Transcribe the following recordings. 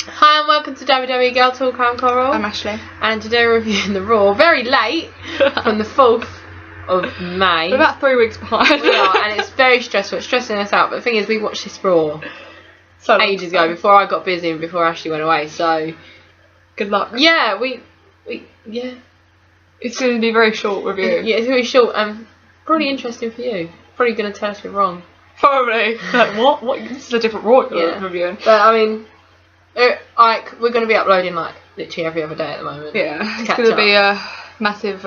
Hi and welcome to WWE Girl Talk. I'm Coral. I'm Ashley. And today we're reviewing the Raw, very late, from the 4th of May. We're about 3 weeks behind. We are, and it's very stressful. It's stressing us out. But the thing is, we watched this Raw ages ago, before I got busy and before Ashley went away. So, good luck. Yeah, yeah. It's going to be a very short review. Yeah, it's really short and probably interesting for you. Probably going to tell us we're wrong. Probably. Like, what? This is a different Raw you're reviewing. But I mean, we're going to be uploading literally every other day at the moment. Yeah, it's going to be a massive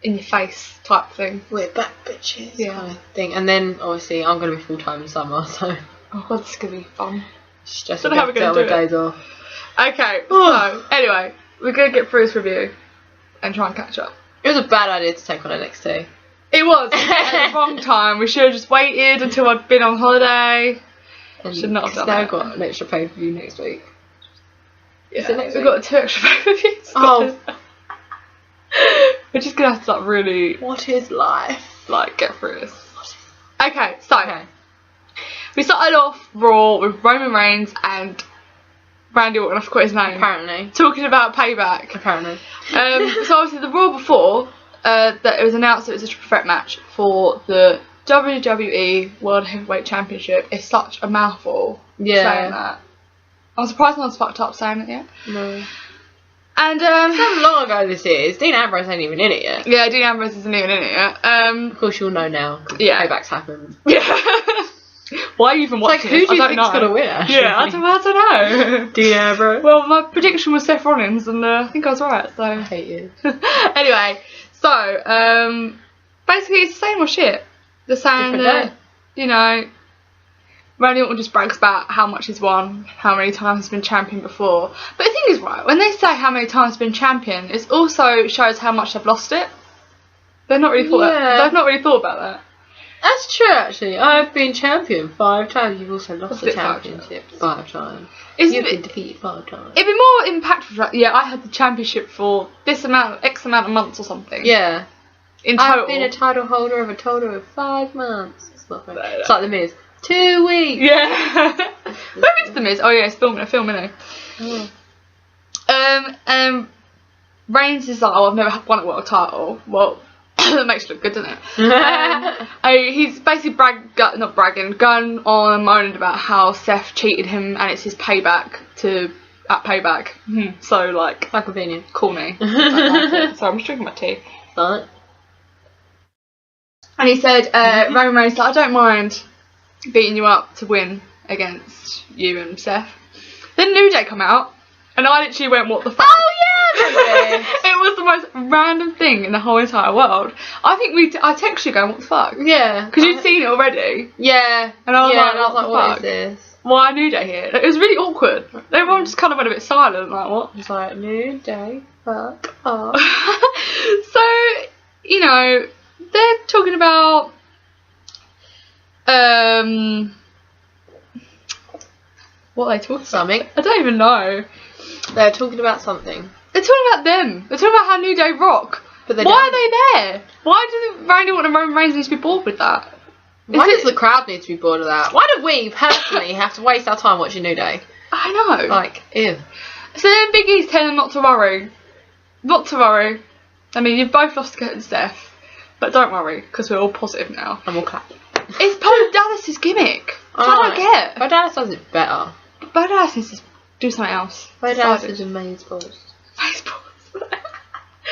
in your face type thing. We're back, bitches. Yeah. Kind of thing. And then obviously I'm going to be full time in summer, so. Oh god, this is going to be fun. It's just how we're going to do days off. Okay, so anyway, we're going to get through this review and try and catch up. It was a bad idea to take on NXT. It was at the wrong time. We should have just waited until I'd been on holiday. Should not have done that. Now we've got an extra pay-per-view next week. Yeah, is it next we've week? got 2 extra pay-per-views. Oh. We're just going to have to really... What is life? Get through this. Okay, so... We started off Raw with Roman Reigns and Randy Orton, I forgot his name. Apparently. Talking about Payback. Apparently. So obviously the Raw before, that it was announced that it was a triple threat match for the WWE World Heavyweight Championship. It's such a mouthful saying that. I'm surprised no one's fucked up saying it yet. No. And how long ago this is? Dean Ambrose ain't even in it yet. Yeah, Dean Ambrose isn't even in it yet. Of course you'll know now. Yeah. Payback's happened. Yeah. Why are you even watching who this? do you think's gonna win, Ashley? Yeah, I don't know. Dean Ambrose. Well, my prediction was Seth Rollins, and I think I was right. So I hate you. Anyway, so basically it's the same old shit. They're saying that Randy Orton just brags about how much he's won, how many times he's been champion before. But the thing is, right, when they say how many times he's been champion, it also shows how much they've lost it. They've not really thought about that. That's true, actually. I've been champion 5 times. You've also lost the championship 5 times. You've been defeated 5 times. It'd be more impactful. Like, yeah, I had the championship for this X amount of months or something. Yeah. In total. I've been a title holder of a total of 5 months. It's not fair. It's like The Miz. 2 weeks. Yeah. Where is The Miz? Oh yeah, it's filming, isn't he? Reigns is like, I've never won a world title. Well, that makes it look good, doesn't it? He's basically going on and moaning about how Seth cheated him and it's his payback at Payback. So how convenient. Corny. So I'm just drinking my tea. Right. And he said, Roman Reigns, I don't mind beating you up to win against you and Seth. Then New Day come out and I literally went, what the fuck? Oh yeah, it was the most random thing in the whole entire world. I think I texted you going, what the fuck? Yeah. Because you'd seen it already. Yeah. And I was like, what is this? Why New Day here? It was really awkward. Everyone just kind of went a bit silent, like, what? It's like, New Day, fuck off. So, they're talking about what are they talking about? Something. I don't even know. They're talking about something. They're talking about them. They're talking about how New Day rock. But why are they there? Why does Randy Orton and Roman Reigns need to be bored with that? Why does the crowd need to be bored of that? Why do we personally have to waste our time watching New Day? I know. Ew. So then Big E's telling them not to worry. Not to worry. I mean, you've both lost to Steph. But don't worry, because we're all positive now. And we'll clap. It's Bo Dallas's gimmick. I don't get. Bo Dallas does it better. Bo Dallas needs to do something else. Bo Dallas is amazeballs. Amazeballs.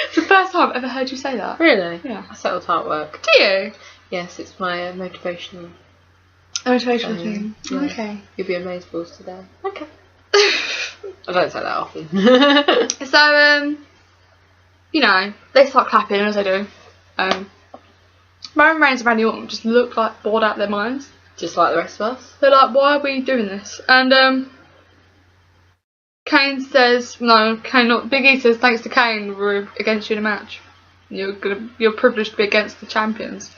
It's the first time I've ever heard you say that. Really? Yeah. I settle artwork. Do you? Yes, it's my motivational. Motivational thing. Yeah. Okay. You'll be amazeballs today. Okay. I don't say that often. So, they start clapping as they do. Roman Reigns and Randy Orton just look like bored out of their minds. Just like the rest of us. They're like, why are we doing this? And Kane says, Big E says, thanks to Kane, we're against you in a match. You're privileged to be against the champions.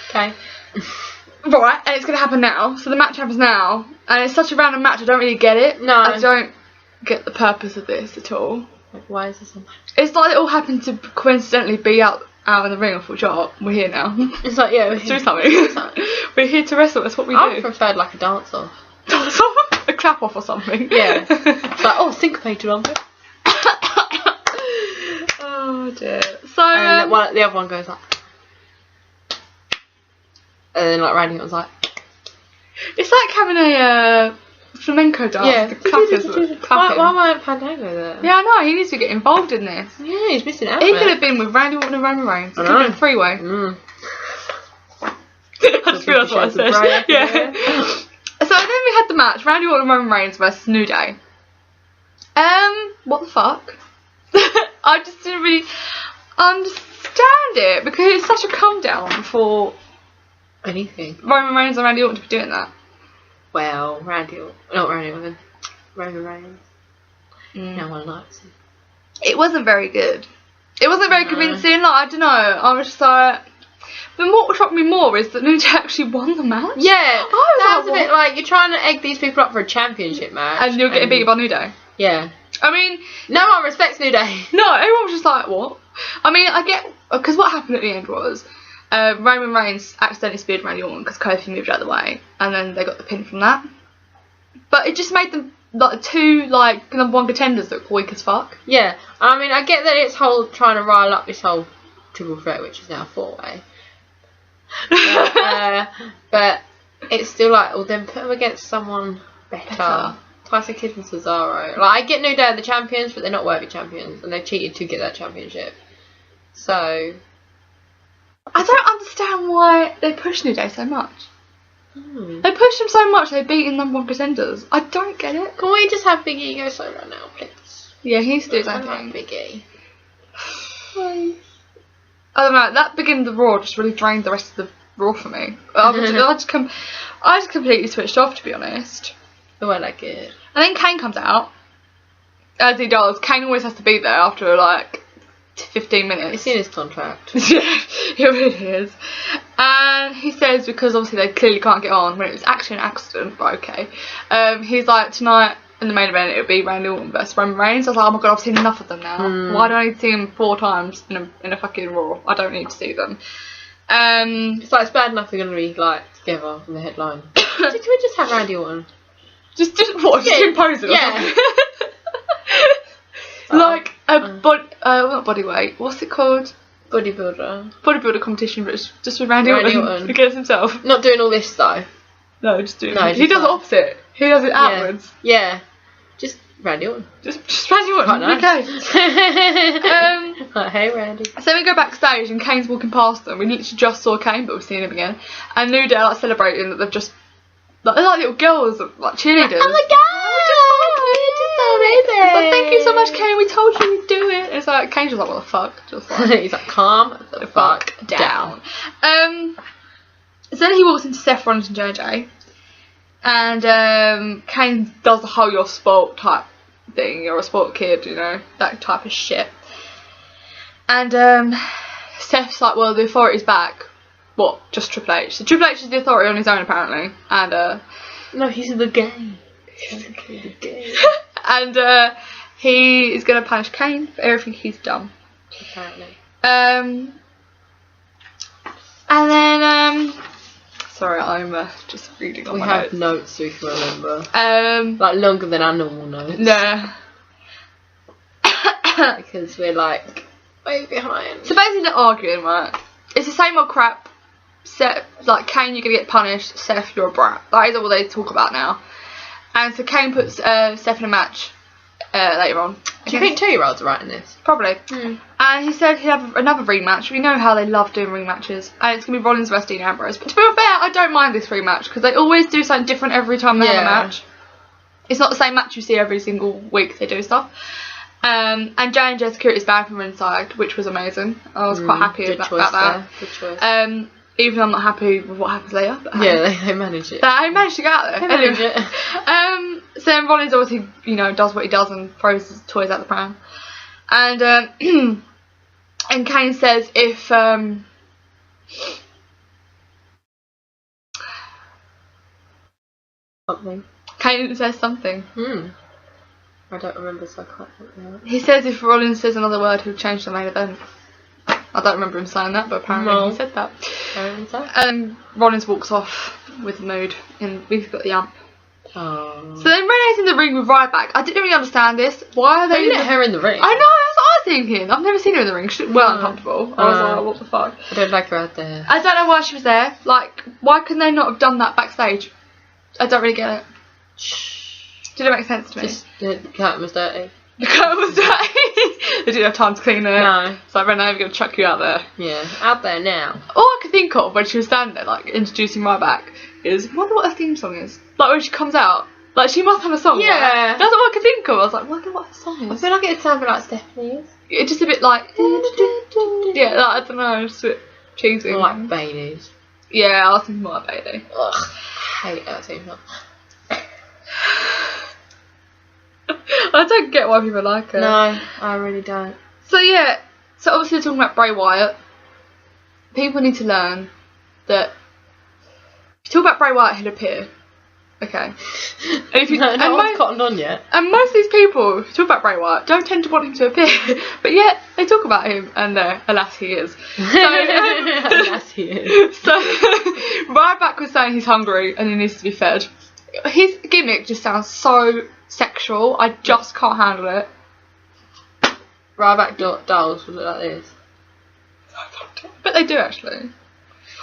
Okay. Right, and it's going to happen now. So the match happens now, and it's such a random match, I don't really get it. No. I don't get the purpose of this at all. Why is this a match? It's like it all happened to coincidentally be out in the ring. I thought, shut up, we're here now. It's like, yeah, let's do something. We're here to wrestle, that's what we do. I preferred a dance-off. Dance-off? a clap off or something. Yeah. It's like, oh, syncopated on it. Oh dear. So and the other one goes like, and then like Randy Orton's like, it's like having a flamenco dance. yeah. The clappers clapping. Why weren't Fandango there? Yeah, I know. He needs to get involved in this. Yeah, he's missing out. He could have been with Randy Orton and Roman Reigns. It could have been a three-way. I just realised what I said. Yeah. So then we had the match: Randy Orton and Roman Reigns versus New Day. What the fuck? I just didn't really understand it because it's such a come down for anything. Roman Reigns and Randy Orton to be doing that. Well, Roman Reigns. No one likes him. It wasn't very good. It wasn't very convincing. Like, I don't know. I was just like. But what shocked me more is that New Day actually won the match. Yeah, that was a bit like you're trying to egg these people up for a championship match, and you're getting beaten by New Day. Yeah. I mean, no one respects New Day. No, everyone was just like, what? I mean, I get because what happened at the end was Roman Reigns accidentally speared Randy Orton because Kofi moved out of the way, and then they got the pin from that. But it just made them like two number one contenders look weak as fuck. Yeah, I mean, I get that it's trying to rile up this whole triple threat, which is now a 4-way. But it's still like, well, then put them against someone better. Tyson Kidd and Cesaro. Like, I get New Day are the champions, but they're not worthy champions, and they've cheated to get that championship. So I don't understand why they push New Day so much. They push them so much, they're beating number one contenders. I don't get it. Can we just have Big E go solo now, please? Yeah, he needs to do his own thing. Big E. I don't know, that beginning of the Raw just really drained the rest of the Raw for me. I just completely switched off, to be honest. Oh, I like it. And then Kane comes out, as he does. Kane always has to be there after 15 minutes. It's in his contract. Yeah, it really is. And he says, because obviously they clearly can't get on, when it was actually an accident, but okay. He's like, tonight in the main event it'll be Randy Orton versus Roman Reigns. I was like, oh my god, I've seen enough of them now. Why do I need to see them 4 times in a fucking Raw? I don't need to see them. It's like, it's bad enough they're going to be together in the headline. Can we just have Randy Orton? Just impose it or something? Not body weight. What's it called? Bodybuilder competition, but it's just with Randy Orton against himself. Not doing all this though. No, just doing it. He does the opposite. He does it outwards. Yeah. Just Randy Orton. Just Randy Orton. Quite nice. Okay. Hey Randy. So we go backstage and Kane's walking past them. We literally just saw Kane, but we've seen him again. And New Day celebrating that they've just they're like little girls, like cheerleaders. Oh my god! It's just so amazing. It's like, thank you so much, Kane. We told you we'd do it. It's like Kane's just like, what the fuck? Just like he's like, calm the fuck down. So then he walks into Seth Rollins and JJ, and Kane does the whole "you're sport" type thing. You're a sport kid, that type of shit. And Seth's like, well, the authority's back. What? Just Triple H. So Triple H is the authority on his own, apparently. And no, he's the game. And he is going to punish Kane for everything he's done. Apparently. And then sorry, I'm just reading on my notes. We have notes so we can remember. Longer than our normal notes. No. Because we're way behind. So basically they're arguing, right? It's the same old crap. Seth, Kane, you're gonna get punished. Seth, you're a brat. That is all they talk about now. And so Kane puts Seth in a match later on. Do you think 2-year-olds are writing this? Probably. And he said he'd have another rematch. We know how they love doing rematches. And it's going to be Rollins versus Dean Ambrose. But to be fair, I don't mind this rematch because they always do something different every time they have a match. It's not the same match you see every single week they do stuff. And J&J Security's banned from inside, which was amazing. I was quite happy about that. Good choice. Even though I'm not happy with what happens later. But they managed it. They managed to get out there. They managed it. So then Rollins obviously, does what he does and throws his toys out the pram. And and Kane says if something. Kane says something. I don't remember, so I can't think now. He says if Rollins says another word, he'll change the main event. I don't remember him saying that, but apparently he said that. So. And Rollins walks off with the mood, and we've got the amp. Oh. So then Renee's in the ring with Ryback. I didn't really understand this. Why are they? They let her in the ring. I know. That's what I was thinking. I've never seen her in the ring. She looked well uncomfortable. I was like, what the fuck? I don't like her out there. I don't know why she was there. Like, why couldn't they not have done that backstage? I don't really get it. Did it make sense to me? Just the curtain was dirty. The curtain was dirty. They didn't have time to clean it. No. So Renee, we're going to chuck you out there. Yeah, out there now. All I could think of when she was standing there, like, introducing Ryback, is, wonder what her theme song is. Like, when she comes out. Like, she must have a song. Yeah. Right? That's what I could think of. I was like, wonder what her song is. I feel like it's something like Stephanie's. It's just a bit like... yeah, like, I don't know, just a bit cheesy. Or like Bailey's. Yeah, I was thinking more like Bailey. Ugh, hate that theme song. I don't get why people like her. No, I really don't. So yeah, so obviously we're talking about Bray Wyatt. People need to learn that if you talk about Bray Wyatt, he'll appear. Okay. And if you no one's cottoned on yet. And most of these people who talk about Bray Wyatt don't tend to want him to appear, but yet they talk about him, and alas, he is. So, Alas, he is. So Ryback was saying he's hungry and he needs to be fed. His gimmick just sounds so sexual. I just can't handle it. Ryback dolls would look like this. But they do actually.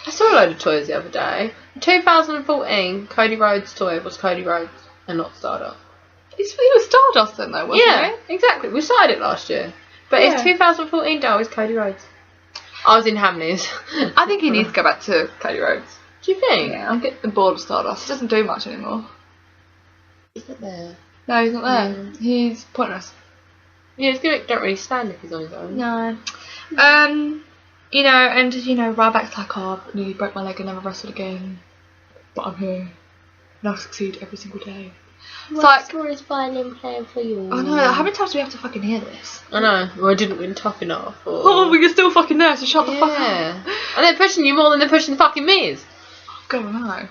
I saw a load of toys the other day. In 2014, Cody Rhodes' toy was Cody Rhodes and not Stardust. He was Stardust then though, wasn't Yeah, exactly. We started it last year. But Yeah. his 2014 doll is Cody Rhodes. I was in Hamleys. I think he needs to go back to Cody Rhodes. Do you think? Yeah, I'm getting bored of Stardust. He doesn't do much anymore. He's not there. No, he's not there. Mm. He's pointless. Yeah, his gimmick don't really stand if he's on his own. No. You know, and you know, Ryback's like, oh, I nearly broke my leg and never wrestled again. But I'm here. And I'll succeed every single day. It's like, story's violin playing for you? I know, how many times do we have to fucking hear this? I know. Well, I didn't win tough enough. Or... Oh, but you're still fucking there, so shut the fuck up. And they're pushing you more than they're pushing fucking Miz. God, I know.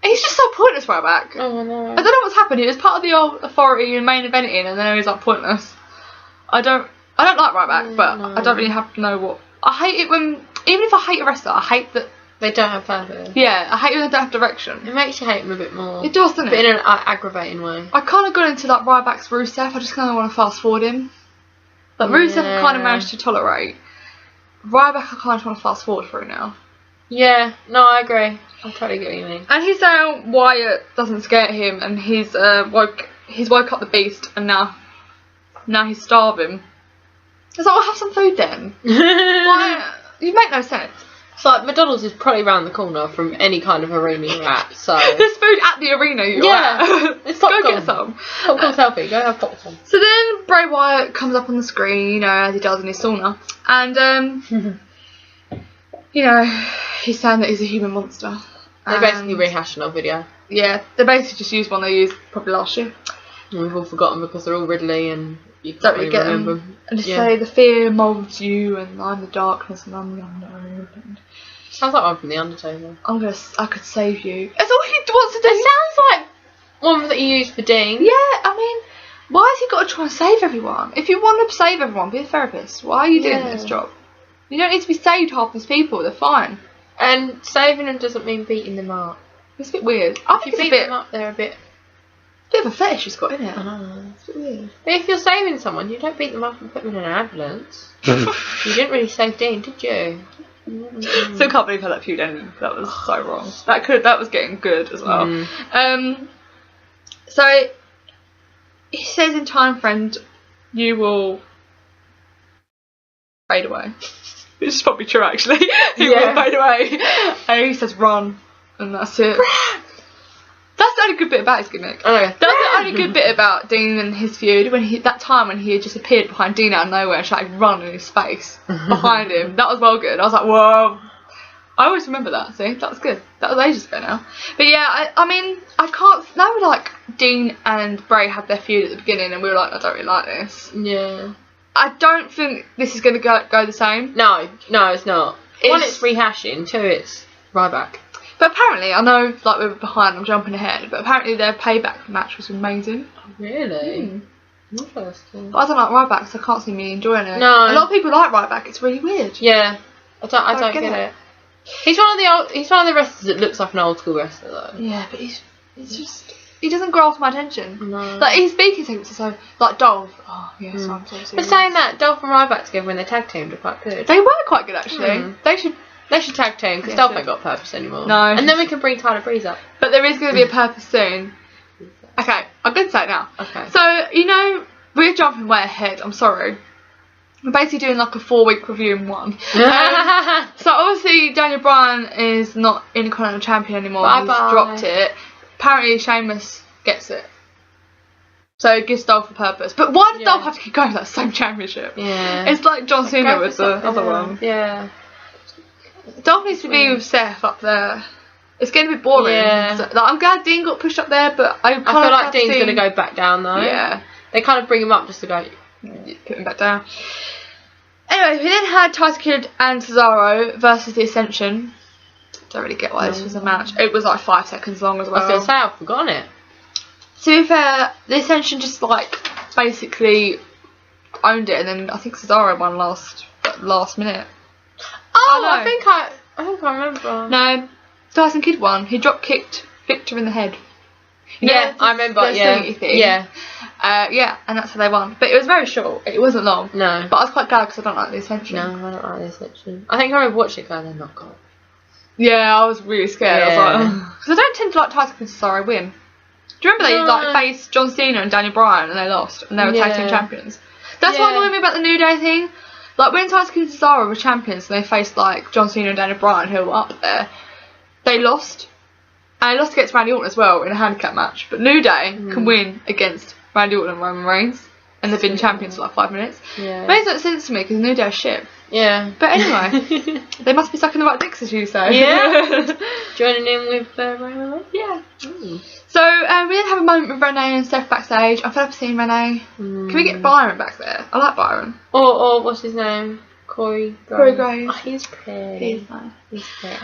And he's just so pointless, Ryback. Oh, I know. I don't know what's happened. He was part of the old authority and main eventing, and then he's like pointless. I don't like Ryback, but no. I don't really have to know what. I hate it when, even if I hate a wrestler, I hate that. They don't have purpose. Yeah, I hate when they don't have direction. It makes you hate them a bit more. It does, doesn't But it? in an aggravating way. I kind of got into like Ryback's Rusev. I just kind of want to fast forward him. Like Rusev, I kind of managed to tolerate. Ryback, I kind of want to fast forward through now. Yeah, no, I agree. I totally get what you mean. And he's saying Wyatt doesn't scare him, and he's woke up the beast, and now he's starving. It's like, well, have some food then. Why? You make no sense. It's like McDonald's is probably round the corner from any kind of arena you're at, so... There's food at the arena you're at. It's Go popcorn. get some. Popcorn's healthy, go have popcorn. So then Bray Wyatt comes up on the screen, you know, as he does in his sauna, and you know, he's saying that he's a human monster. They're basically rehashing our video. Yeah, they basically just used one they used probably last year. And we've all forgotten because they're all Ridley and you Don't can't really really get remember. them. And just say the fear molds you, and I'm the darkness, and I'm the unknown. And Sounds like one from The Undertaker. I could save you. That's all he wants to do. It sounds like one that you used for Dean. Yeah, I mean, why has he got to try and save everyone? If you want to save everyone, be a therapist. Why are you doing this job? You don't need to be saved half these people. They're fine. And saving them doesn't mean beating them up. It's a bit weird. I If think you it's beat a bit them up, they're a bit... of a fetish he's got, isn't it? I know. It's a bit weird. But if you're saving someone, you don't beat them up and put them in an ambulance. You didn't really save Dean, did you? Still can't believe how that feud ended. That was so wrong. That was getting good as well. So he says in time, friend, you will fade away. Which is probably true actually. He will fade away. And he says run, and that's it. That's the only good bit about his gimmick. That's the only good bit about Dean and his feud. When he had just appeared behind Dean out of nowhere and shouted run in his face behind him. That was well good. I was like, whoa. I always remember that. See, that was good. That was ages ago now. But yeah, I mean, I can't. Now like Dean and Bray had their feud at the beginning, and we were like, I don't really like this. Yeah. I don't think this is going to go the same. No, it's not. One, it's rehashing. Two, it's Ryback. But apparently, I know, like, we were behind, I'm jumping ahead, but apparently their payback match was amazing. Really? Interesting. But I don't like Ryback, so I can't see me enjoying it. No. A lot of people like Ryback, it's really weird. Yeah. I don't get it. He's one of the wrestlers that looks like an old school wrestler though. Yeah, but he's just... he doesn't grasp my attention. No. Like, he's speaking to him, so, like, Dolph. Oh, yes, I'm so serious. But saying that, Dolph and Ryback together when they tag teamed are quite good. They were quite good, actually. They should tag team, because Dolph ain't got purpose anymore. No. And then we can bring Tyler Breeze up. But there is going to be a purpose soon. Okay, I'm going to say it now. Okay. So, you know, we're jumping way ahead, I'm sorry. We're basically doing like a 4-week review in one. So obviously Daniel Bryan is not Intercontinental Champion anymore. Bye He's bye. dropped it. Apparently Sheamus gets it. So it gives Dolph a purpose. But why does Dolph have to keep going for that same championship? Yeah. It's like John Cena with the other one. Yeah. Dolph needs to be with Seth up there. It's getting a bit boring. Yeah. So, like, I'm glad Dean got pushed up there, but I feel like Dean's going to go back down though. Yeah. They kind of bring him up just to go... Put him back down. Anyway, we then had Tyson Kidd and Cesaro versus the Ascension. Don't really get why this was a match. It was like 5 seconds long as well. I was going to say, I've forgotten it. To be fair, the Ascension just like basically owned it, and then I think Cesaro won last minute. Oh, no. I think I remember. No, Tyson Kidd won. He drop kicked Victor in the head. You know, Yeah, I remember. the Yeah. slingy thing? Yeah. Yeah, and that's how they won. But it was very short. It wasn't long. No. But I was quite glad because I don't like the Ascension. No, I don't like this section. I think I remember watching it going, they're not good. Yeah, I was really scared. Yeah. I was like, because I don't tend to like Tyson Kidd and Cesaro win. Do you remember they like faced John Cena and Daniel Bryan and they lost and they were tag team champions? That's what annoyed me about the New Day thing. Like when Tyson Kidd and Cesaro were champions and they faced like John Cena and Daniel Bryan who were up there, they lost. And they lost against Randy Orton as well in a handicap match. But New Day can win against Randy Orton and Roman Reigns. And they've been champions for like 5 minutes. Yeah. It makes no sense to me because New Day are shit. Yeah. But anyway, they must be sucking the right dicks, as you say. Yeah. Joining in with Roman Reigns? Yeah. So we then have a moment with Renee and Steph backstage. I'm fed up seeing Renee. Can we get Byron back there? I like Byron. Or what's his name? Corey Graves. Oh, he's pretty. He's nice. He's pretty.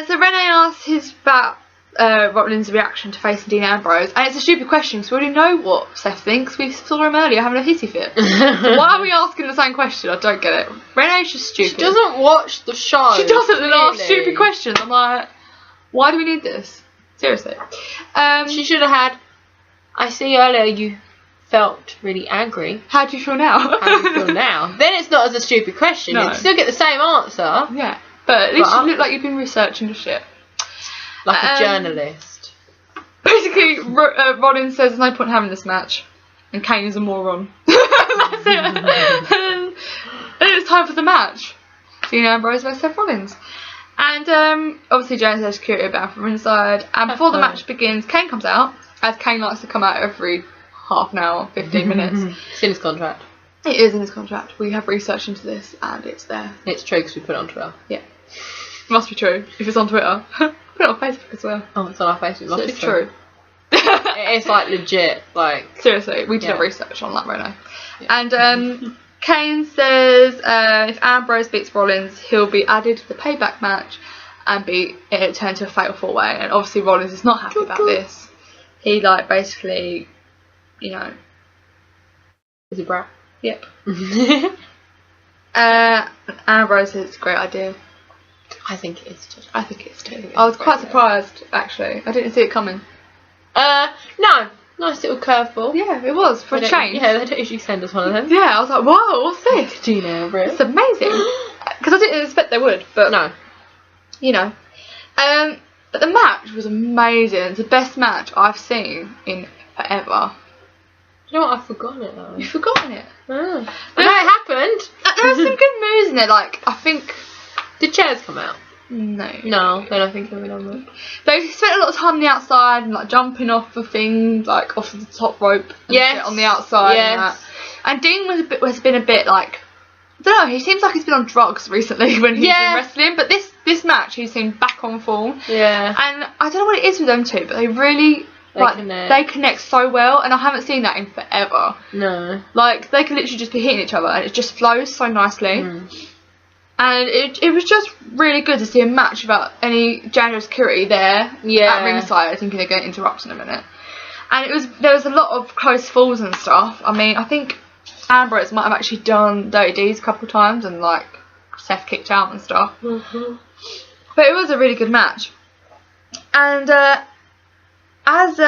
So Renee asks about Rollins' reaction to facing Dean Ambrose, and it's a stupid question because we already know what Seth thinks. We saw him earlier having a hissy fit. So why are we asking the same question? I don't get it. Renee's just stupid. She doesn't watch the show. She doesn't ask stupid questions. I'm like, why do we need this? Seriously. She should have had. I see earlier you felt really angry. How do you feel now? How do you feel now? Then it's not as a stupid question. No. You still get the same answer. Yeah, but at least you look like you've been researching the shit. Like a journalist. Basically, Rollins says there's no point in having this match, and Kane is a moron. That's it. And it's time for the match. Dean Ambrose versus Seth Rollins. And obviously James has security bound from inside. And before the match begins, Kane comes out, as Kane likes to come out every half an hour, 15 minutes. It's in his contract. It is in his contract. We have researched into this, and it's there. It's true because we put it on Twitter. Yeah. Must be true. If it's on Twitter. Put it on Facebook as well. Oh, it's on our Facebook. So it's true. It's like legit. Like seriously, we did a research on that right now. Yeah. And Kane says if Ambrose beats Rollins, he'll be added to the payback match and be turned to a fatal 4-way. And obviously Rollins is not happy about this. He like basically, you know, is he brat? Yep. Ambrose says it's a great idea. I think it is too. I think it is too. I was quite surprised, actually. I didn't see it coming. No. Nice little curveball. Yeah, it was, for a change. Yeah, they don't usually send us one of them. Yeah, I was like, whoa, what's this? Do you know, Brit? It's amazing. Because I didn't expect they would, but... No. You know. But the match was amazing. It's the best match I've seen in forever. You know what? I've forgotten it, though. You've forgotten it? I know it happened. There were some good moves in there, like, I think... Did chairs come out? No. No, then I think of it on that. They spent a lot of time on the outside and like jumping off of things, like off of the top rope and shit on the outside and that. And Dean has been a bit like, I don't know, he seems like he's been on drugs recently when he's been wrestling, but this match he seemed back on form. Yeah. And I don't know what it is with them two, but they really they connect so well, and I haven't seen that in forever. No. Like they can literally just be hitting each other and it just flows so nicely. And it was just really good to see a match without any January security there at ringside, thinking they're going to interrupt in a minute. And there was a lot of close falls and stuff. I mean, I think Ambrose might have actually done Dirty D's a couple of times and like Seth kicked out and stuff. But it was a really good match. And as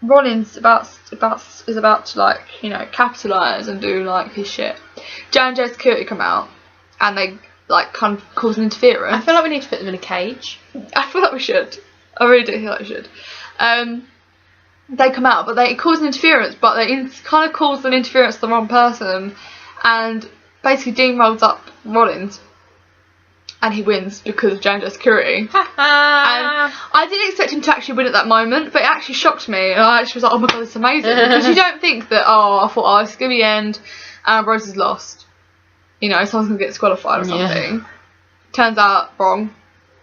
Rollins is about to, like, you know, capitalise and do, like, his shit. J&J Security come out and they, like, kind of cause an interference. I feel like we need to put them in a cage. I feel like we should. I really do feel like we should. They come out, but they cause an interference, but they kind of cause an interference to the wrong person, and basically Dean rolls up Rollins, and he wins because of J&J Security. And I didn't expect him to actually win at that moment, but it actually shocked me, and I actually was like, oh my god, this is amazing. Because you don't think that, I thought, this is going to be the end, and Rose is lost. You know, someone's going to get disqualified or something. Yeah. Turns out, wrong.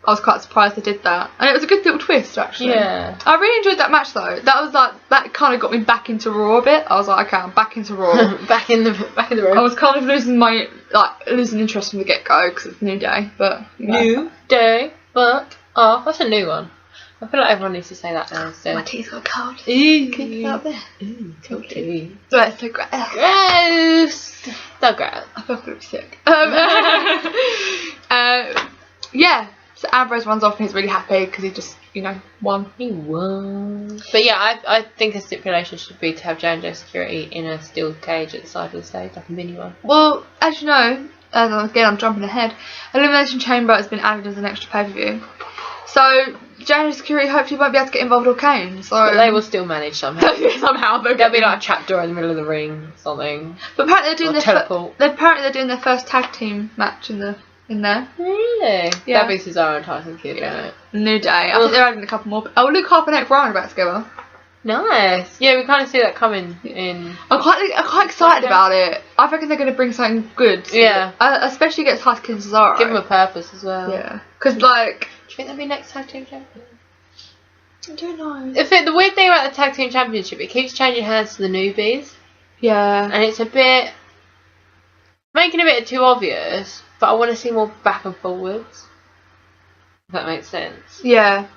I was quite surprised they did that, and it was a good little twist actually. Yeah, I really enjoyed that match though. That kind of got me back into Raw a bit. I was like, okay, I'm back into Raw. back in the Raw. I was kind of losing interest from the get go because it's New Day, but New Day, but what's a new one? I feel like everyone needs to say that now. So. My teeth got cold. Can you feel out there? Cold tea. So it's so gross. So gross. I feel pretty sick. Yeah. So Ambrose runs off and he's really happy because he just, you know, won. He won. But yeah, I think a stipulation should be to have J&J Security in a steel cage at the side of the stage, like a mini one. Well, as you know, again I'm jumping ahead, Elimination Chamber has been added as an extra pay-per-view. So J&J Security hopefully won't be able to get involved or Kane. So but they will still manage somehow. Somehow there'll be like a trapdoor in the middle of the ring, or something. But apparently they're doing their first tag team match in there. Really? Yeah. That'll be Cesaro and Tyson Kidd, isn't it? New Day. I think they're adding a couple more. Oh, Luke Harper and Eric Rowan are back together. Nice. Yeah, we kind of see that coming in. I'm quite excited about it. I reckon they're going to bring something good. Yeah. Especially against Tyson Kidd and Cesaro. Give them a purpose as well. Yeah. Because, like... Do you think they'll be next tag team champion? I don't know. The weird thing about the tag team championship, it keeps changing hands to the newbies. Yeah. And it's a bit... making a bit too obvious. But I want to see more back and forwards. If that makes sense. Yeah.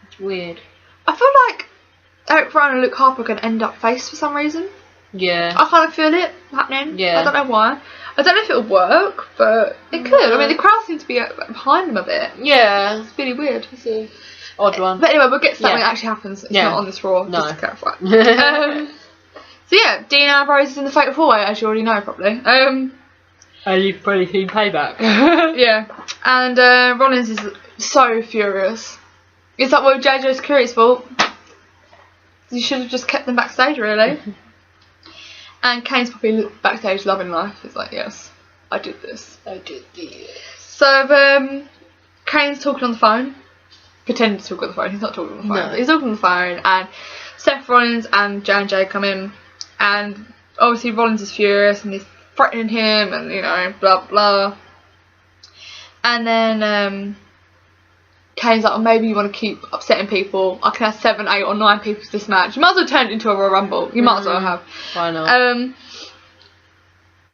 It's weird. I feel like Eric Rowan and Luke Harper are going to end up face for some reason. Yeah. I kind of feel it happening. Yeah. I don't know why. I don't know if it'll work, but it could. I mean, the crowd seems to be behind them a bit. Yeah. It's really weird. It's an odd one. But anyway, we'll get to that when it actually happens. It's not on this Raw, no. just to clarify. So yeah, Dean Ambrose is in the Fatal 4-Way, as you already know, probably. And you've probably seen Payback. Yeah. And Rollins is so furious. It's like, well, J.J. Security's fault. You should have just kept them backstage, really. And Kane's probably backstage loving life. He's like, yes, I did this. So, Kane's talking on the phone. Pretending to talk on the phone. He's not talking on the phone. No. He's talking on the phone. And Seth Rollins and J&J come in. And obviously Rollins is furious and he's threatening him and, you know, blah blah. And then Kane's like, well, maybe you want to keep upsetting people. I can have 7, 8 or 9 people to this match. You might as well turn it into a Royal Rumble. You might as well have. Why not?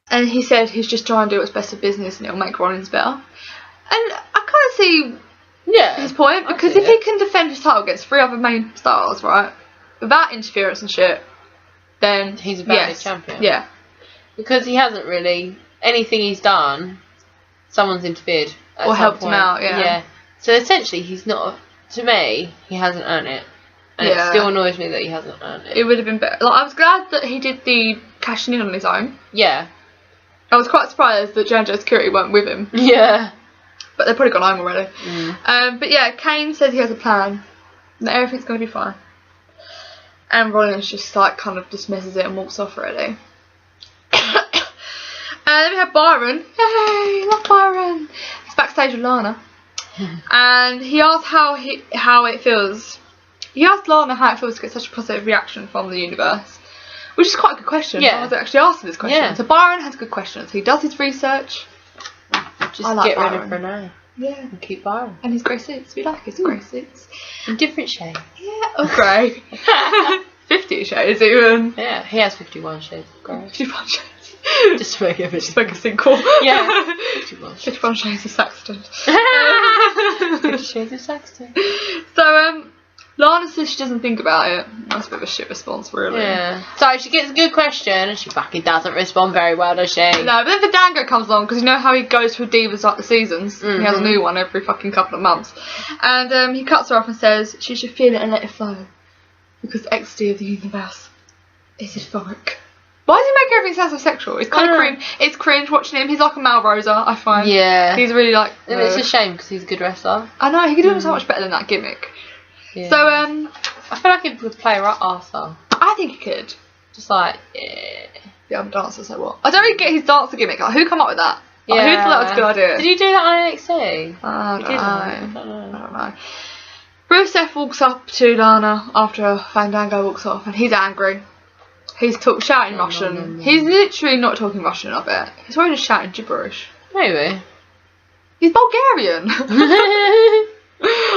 And he said he's just trying to do what's best for business and it'll make Rollins better. And I kind of see his point, because if he can defend his title against 3 other main stars, right, without interference and shit, then he's a valid champion. Yeah. Because he hasn't really, anything he's done, someone's interfered at or some helped point. him out. Yeah. So essentially, he's not. To me, he hasn't earned it, and it still annoys me that he hasn't earned it. It would have been better. Like, I was glad that he did the cashing in on his own. Yeah. I was quite surprised that J&J Security weren't with him. Yeah. But they've probably gone home already. But yeah, Kane says he has a plan. That everything's going to be fine. And Rollins just like kind of dismisses it and walks off already. Then we have Byron. Yay, love Byron. He's backstage with Lana. And he asked how it feels. He asked Lana how it feels to get such a positive reaction from the universe. Which is quite a good question. Yeah. I was actually asking this question. Yeah. So Byron has good questions. He does his research. Just get rid of Renee. Yeah. And keep Byron. And his grey suits. We like his grey suits. In different shades. Yeah. Oh, grey. 50 shades even. Yeah, he has 51 shades of grey. 51 shades. Just to make it Just make a single. Yeah. 51 shades of Saxton. 50 shades of Saxton. So, Lana says she doesn't think about it. That's a bit of a shit response, really. Yeah. So she gets a good question and she fucking doesn't respond very well, does she? No, but then Fandango comes along, because you know how he goes through Divas like the seasons? He has a new one every fucking couple of months. And he cuts her off and says she should feel it and let it flow. Because the ecstasy of the universe is euphoric. Why does he make everything sound so sexual? It's kind of cringe. It's cringe watching him. He's like a Malrosa, I find. Yeah. He's really like... And it's a shame because he's a good wrestler. I know, he could do so much better than that gimmick. Yeah. So, I feel like he could play Arthur. I think he could. Just like, yeah. Yeah, I'm a dancer, so what? I don't really get his dancer gimmick. Like, who come up with that? Like, Yeah. who thought that was a good idea? Did he do that on NXT? I don't don't know. Rusev walks up to Lana after Fandango walks off, and he's angry. He's shouting Russian. He's literally not talking Russian, I bet. He's probably just shouting gibberish. Maybe. He's Bulgarian. I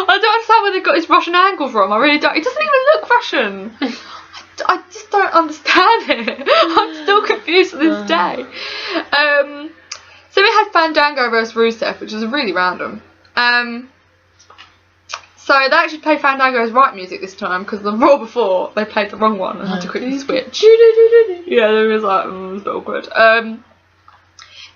don't understand where they got his Russian angle from. I really don't. He doesn't even look Russian. I just don't understand it. I'm still confused to this day. So we had Fandango versus Rusev, which was really random. So they actually played Fandango's right music this time because the Raw before they played the wrong one and had to quickly switch. Yeah, it was like, it was a bit awkward.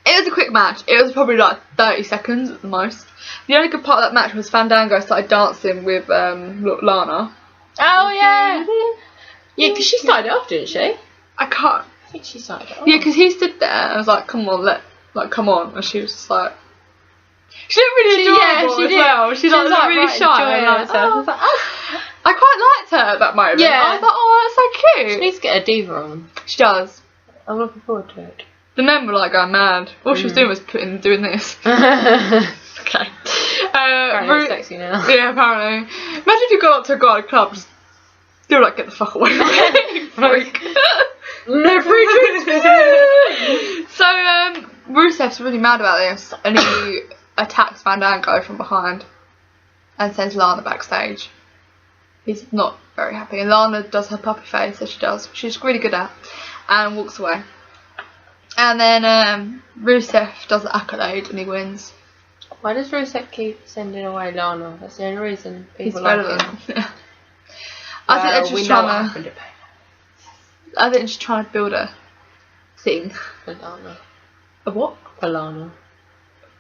It was a quick match. It was probably like 30 seconds at the most. The only good part of that match was Fandango started dancing with Lana. Oh yeah. Yeah, because she started it off, didn't she? I can't. I think she started it off. Yeah, because he stood there and I was like, come on, come on. And she was just like, she didn't really enjoy it as well. She was like really shy. And I was like, I quite liked her at that moment. Yeah. I was like, oh, that's so cute. She needs to get a diva on. She does. I'm looking forward to it. The men were like going mad. All she was doing was doing this. Okay. Apparently it's sexy now. Yeah, apparently. Imagine if you go up to a guy club, just do like, get the fuck away from me. Freak. No free drinks. So, Rusev's really mad about this, and he attacks Fandango from behind and sends Lana backstage. He's not very happy, and Lana does her puppy face, as she does, which she's really good at, and walks away. And then Rusev does the accolade and he wins. Why does Rusev keep sending away Lana? That's the only reason people He's like relevant. him. Yeah. I think they're just trying to. I think they're just trying to build a thing. For Lana. A what? For Lana.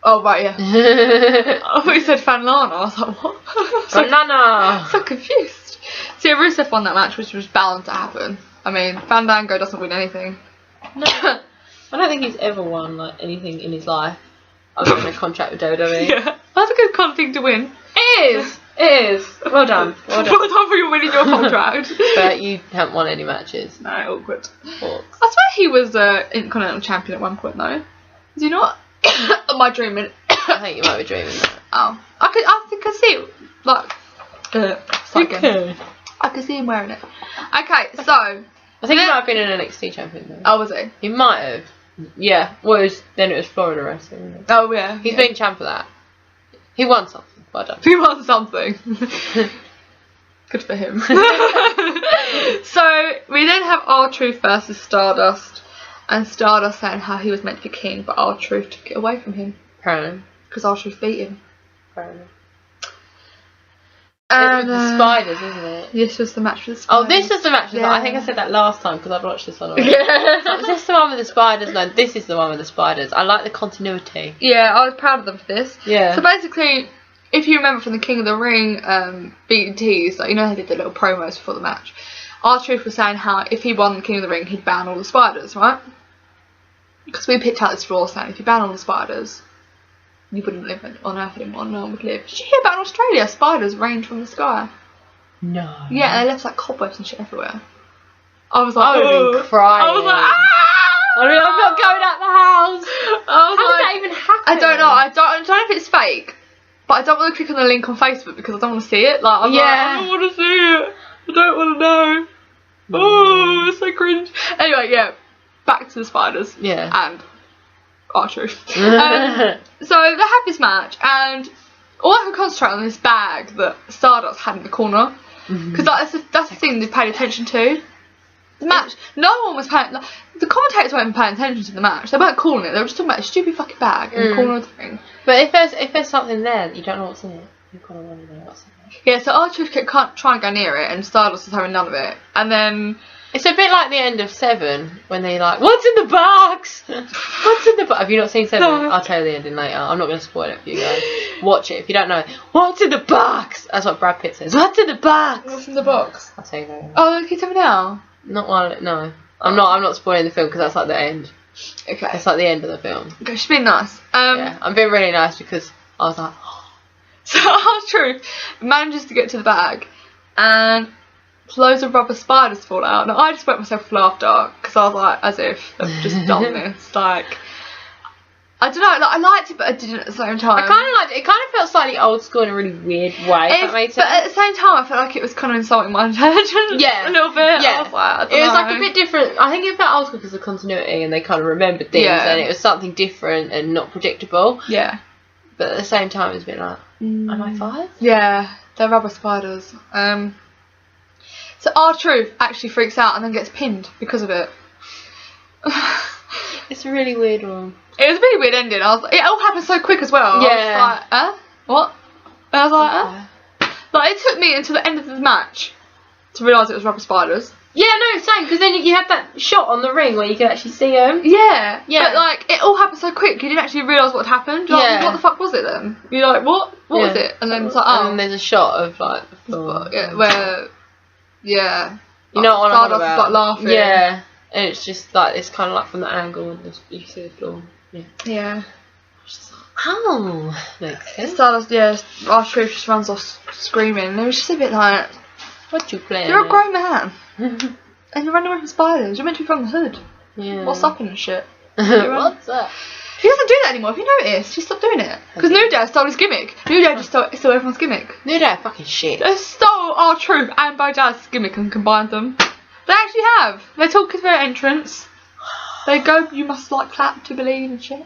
Oh right, yeah. I thought you said Fan Lana. I was like, what? Lana. So confused. So yeah, Rusev won that match, which was bound to happen. I mean, Fandango doesn't win anything. No. I don't think he's ever won like anything in his life other than a contract with WWE. Yeah, that's a good thing to win. It is. It is. Well done. Well done. Well done for you winning your contract. But you haven't won any matches. No, awkward. Or... I swear he was Intercontinental Champion at one point though. Is he not? Am I dreaming? I think you might be dreaming that. Oh, I think I see it. Like, Okay. I could see him wearing it. Okay, so I think he might have been an NXT champion though. oh, was he? He might have. Yeah. Then it was Florida wrestling. Oh yeah. He's been champ for that. He won something. Well done. He won something. Good for him. So we then have R-Truth versus Stardust, and Stardust saying how he was meant to be king, but R-Truth took it away from him Apparently. because R-Truth beat him. Apparently. And the spiders, isn't it? This was the match with the Oh, spiders. this is the match. Yeah. I think I said that last time because I've watched this one already. Yeah. Is this the one with the spiders? No, this is the one with the spiders. I like the continuity. Yeah, I was proud of them for this. Yeah. So basically, if you remember from the King of the Ring BTs, like, you know how they did the little promos before the match, R-Truth was saying how if he won the King of the Ring, he'd ban all the spiders, right? Because we picked out this Raw saying if you ban all the spiders, you wouldn't live on Earth anymore, no one would live. Did you hear about in Australia? Spiders rained from the sky. No. Yeah, and they left like cobwebs and shit everywhere. I was like, I would have been crying. I was like, ah! I'm not going out the house. I was How like, did that even happen? I don't know. I don't know if it's fake, but I don't want to click on the link on Facebook because I don't want to see it. Like, I'm like, I don't want to see it. I don't want to know. Oh, it's so cringe. Anyway, yeah, back to the spiders. Yeah. And R-Truth. So they have this match, and all I can concentrate on this bag that Stardust had in the corner, because that's the thing they paid attention to. The match, no one was paying. Like, the commentators weren't paying attention to the match. They weren't calling it. They were just talking about a stupid fucking bag in the corner of the ring. But if there's something there that you don't know what's in it, you kind of want to know what's in it. Yeah, so R-Truth kept trying to go near it, and Stardust was having none of it. And then It's a bit like the end of 7 when they like, what's in the box? What's in the box? Have you not seen 7? No. I'll tell you the ending later. I'm not going to spoil it for you guys. Watch it if you don't know. What's in the box? That's what Brad Pitt says. What's in the box? What's in the box? I'll tell you later. Oh, can you tell me now? Not while no. I'm not spoiling the film because that's like the end. Okay. It's like the end of the film. Okay, she's been nice. Yeah, I'm being really nice because I was like, So R-Truth manages to get to the bag, and loads of rubber spiders fall out. Now I just wet myself with laughter because I was like, as if I've just done this. Like, I don't know. Like, I liked it, but I didn't at the same time. I kind of liked it. It kind of felt slightly old school in a really weird way. If that made sense. But at the same time, I felt like it was kind of insulting my intelligence. Yeah, a little bit. Yeah, I was like, it was like a bit different. I think it felt old school because of continuity, and they kind of remembered things, and it was something different and not predictable. Yeah. But at the same time, it was a bit like, am I 5? Yeah, they're rubber spiders. So R-Truth actually freaks out and then gets pinned because of it. It's a really weird one. It was a really weird ending. I was like, it all happened so quick as well. Yeah. I was like, what? And I was like, Like, it took me until the end of the match to realise it was rubber spiders. Yeah, no, same, because then you had that shot on the ring where you could actually see them. Yeah. Yeah. But, like, it all happened so quick, you didn't actually realise what had happened. You're like, what the fuck was it then? You're like, what? What was it? And then it's like, oh. And then there's a shot of, like, the floor. Yeah, where, yeah. You know what I'm on about? Stardust is, like, laughing. Yeah. And it's just, like, it's kind of like from the angle and you see the floor. Yeah. Yeah. Oh, makes sense. Stardust, yeah, R-Truth just runs off screaming. And it was just a bit like, What you playing? you're a grown man. And you're running away from spiders. You're meant to be from the hood. Yeah. What's up and shit? What's up? He doesn't do that anymore. Have you noticed? He stopped doing it. Because New Day stole his gimmick. New Day just stole everyone's gimmick. New Day fucking shit. They stole R-Truth and Bo Jazz's gimmick and combined them. They actually have. They talk at their entrance. They go, you must like clap to believe and shit.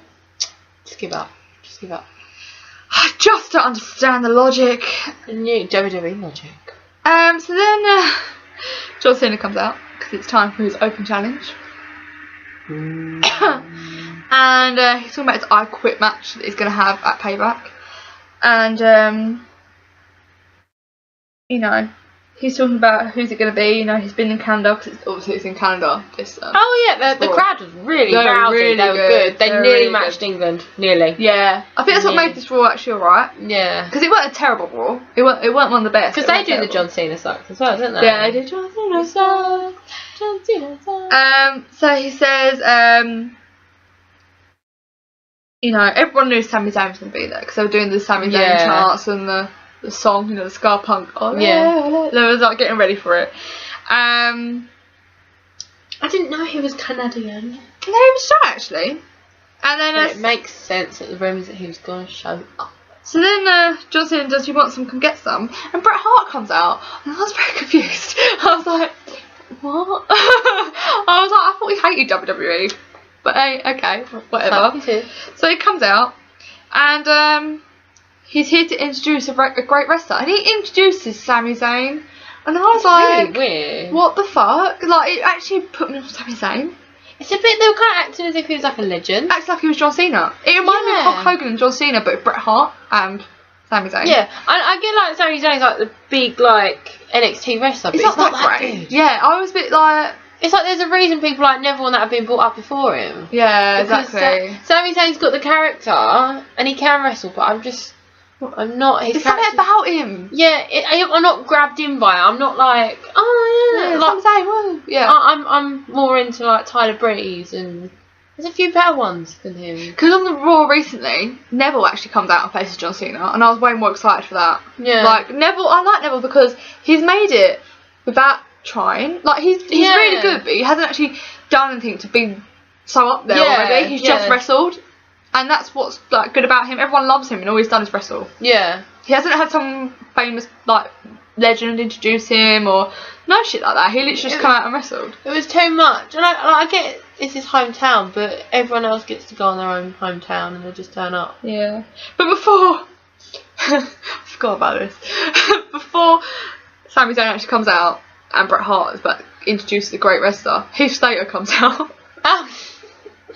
Just give up. Just give up. I just don't understand the logic. New WWE logic. So then John Cena comes out because it's time for his open challenge. And he's talking about his I Quit match that he's going to have at Payback. And, you know, he's talking about who's it going to be. You know, he's been in Canada because obviously it's in Canada. Oh yeah, the crowd was really rowdy. Really they were good. They nearly really matched good. England. Nearly. Yeah, I think that's what made this Raw actually alright. Yeah. Because it wasn't a terrible Raw. It weren't one of the best. Because they do the John Cena sucks as well, don't they? Yeah, they do John Cena sucks. John Cena sucks. So he says, you know, everyone knew Sami Zayn was going to be there because they were doing the Sami Zayn chants and the song, you know, the ska punk. Oh, yeah. They were like getting ready for it. I didn't know he was Canadian. No, he was straight actually. And then it makes sense that the rumours that he was going to show up. So then John Cena does, you want some, come get some. And Bret Hart comes out. And I was very confused. I was like, what? I was like, I thought he hated WWE. But hey, okay, whatever. So he comes out. And he's here to introduce a great wrestler. And he introduces Sami Zayn. And I was like, really weird. What the fuck? Like, it actually put me on Sami Zayn. It's a bit, they were kind of acting as if he was like a legend. Acts like he was John Cena. It reminded me of Hulk Hogan and John Cena, but Bret Hart and Sami Zayn. Yeah, I get like Sami Zayn's like the big like NXT wrestler, but it's not that good. Yeah, I was a bit like... It's like there's a reason people like Neville and that have been brought up before him. Yeah, because exactly. Sami Zayn's got the character and he can wrestle, but I'm not. There's something about him. Yeah, I'm not grabbed in by it. I'm not like, oh yeah, like, Sami Zayn, whoa. Yeah. I'm more into like Tyler Breeze, and there's a few better ones than him. Because on the Raw recently, Neville actually comes out and faces John Cena, and I was way more excited for that. Yeah. Like Neville, I like Neville because he's made it without trying. Like he's really good, but he hasn't actually done anything to be so up there already. He's just wrestled. And that's what's like good about him. Everyone loves him and all he's done is wrestle. Yeah. He hasn't had some famous like legend introduce him or no shit like that. He literally just come out and wrestled. It was too much. And I get it's his hometown, but everyone else gets to go on their own hometown and they just turn up. Yeah. But before I forgot about this. Before Sami Zayn actually comes out and Bret Hart is about to introduce the great wrestler, Heath Slater comes out. Oh.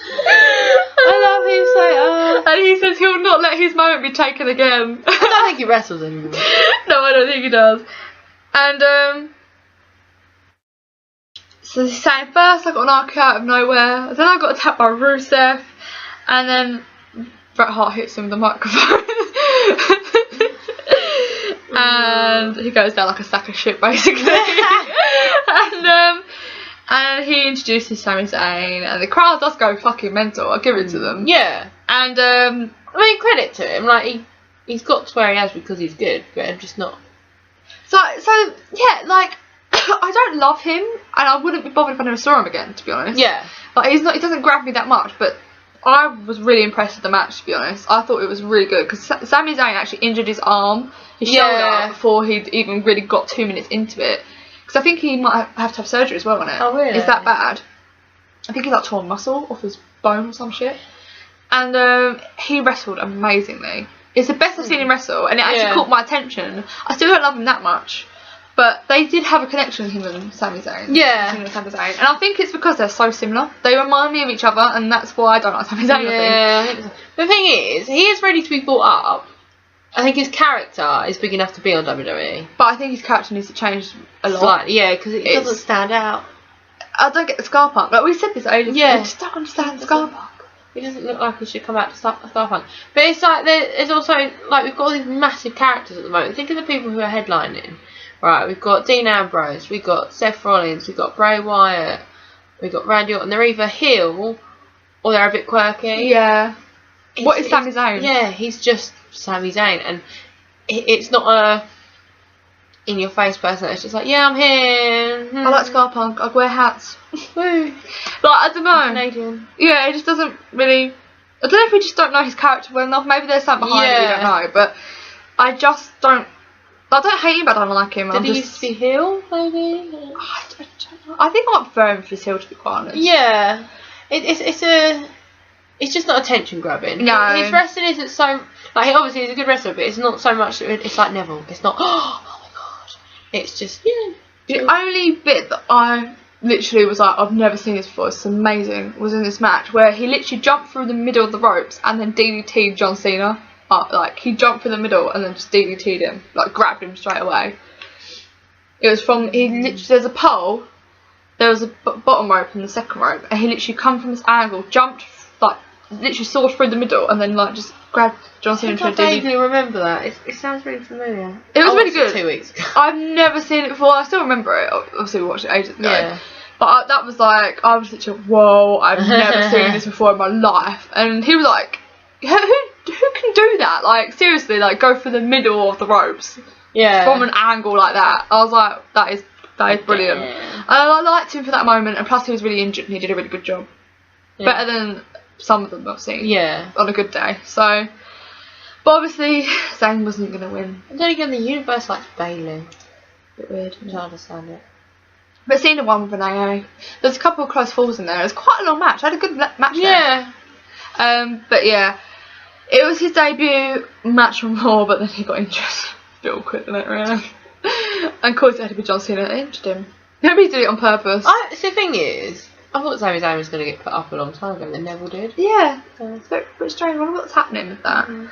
I love Heath Slater. And he says he'll not let his moment be taken again. I don't think he wrestles anymore. No, I don't think he does. And So he's saying, first I got an RKO out of nowhere, then I got attacked by Rusev, and then Bret Hart hits him with the microphone. And he goes down like a sack of shit, basically. And he introduces Sami Zayn, and the crowd does go fucking mental. I'll give it to them. Yeah. And I mean, credit to him. Like he's got to where he has because he's good, but I'm just not. So yeah, like I don't love him, and I wouldn't be bothered if I never saw him again, to be honest. Yeah. Like he doesn't grab me that much, but I was really impressed with the match, to be honest. I thought it was really good because Sami Zayn actually injured his arm, his shoulder, before he'd even really got 2 minutes into it. Because I think he might have to have surgery as well on it. Oh, really? Is that bad? I think he like tore a muscle off his bone or some shit. And he wrestled amazingly. It's the best I've seen him wrestle, and it actually caught my attention. I still don't love him that much, but they did have a connection, him and Sami Zayn. Yeah. Him and Sami Zayn. And I think it's because they're so similar. They remind me of each other, and that's why I don't like Sami Zayn. Yeah. I think so. The thing is, he is ready to be brought up. I think his character is big enough to be on WWE. But I think his character needs to change a lot. Slightly, yeah, because it doesn't stand out. I don't get the Scar Punk. Like we said this ages ago. I just don't understand the Scar Punk. He doesn't look like he should come out to Star Punk. But it's like there's also like we've got all these massive characters at the moment. Think of the people who are headlining. Right, we've got Dean Ambrose, we've got Seth Rollins, we've got Bray Wyatt, we've got Randy Orton. They're either heel or they're a bit quirky. Yeah. What is Sami Zayn? Yeah, he's just Sami Zayn, and it's not a in-your-face person. It's just like, yeah, I'm here. I like Scar Punk. I wear hats. Woo. Like, I don't know. I'm Canadian. Yeah, it just doesn't really. I don't know if we just don't know his character well enough. Maybe there's something behind it we don't know. But I just don't. I don't hate him, but I don't like him. Did he used to be heel, maybe? I don't know. I think I prefer him for his heel, to be quite honest. Yeah. It's just not attention grabbing. No. His wrestling isn't so like obviously he's a good wrestler, but it's not so much. It's like Neville. It's not. Oh my god. It's just The only bit that I literally was like, I've never seen this before. It's amazing. Was in this match where he literally jumped through the middle of the ropes and then DDT'd John Cena. Like he jumped through the middle and then just DDT'd him, like grabbed him straight away. It was from there's a pole. There was a bottom rope and the second rope, and he literally come from this angle, jumped like literally soared through the middle, and then like just grabbed John Cena into a DDT. I vaguely remember that. It sounds really familiar. It was really good. 2 weeks ago. I've never seen it before. I still remember it. Obviously, we watched it ages ago. Yeah. But that was like, I was literally, whoa! I've never seen this before in my life. And he was like, who can do that? Like seriously, like go through the middle of the ropes. Yeah. From an angle like that. I was like, that is brilliant. Yeah. And I liked him for that moment, and plus he was really injured and he did a really good job. Yeah. Better than some of them I've seen. Yeah. On a good day. So, but obviously Zayn wasn't going to win. And then again, the universe likes Bailey. A bit weird. I don't understand it. But Cena won with an AA. There's a couple of close falls in there. It was quite a long match. I had a good match there. Yeah. But yeah, it was his debut match on Raw, but then he got injured. A bit awkward, isn't it, really? And of course it had to be John Cena that injured him. Maybe he did it on purpose. The thing is, I thought Sami Zayn was going to get put up a long time ago, and then Neville did. Yeah. It's a bit strange. I wonder what's happening with that. Mm-hmm.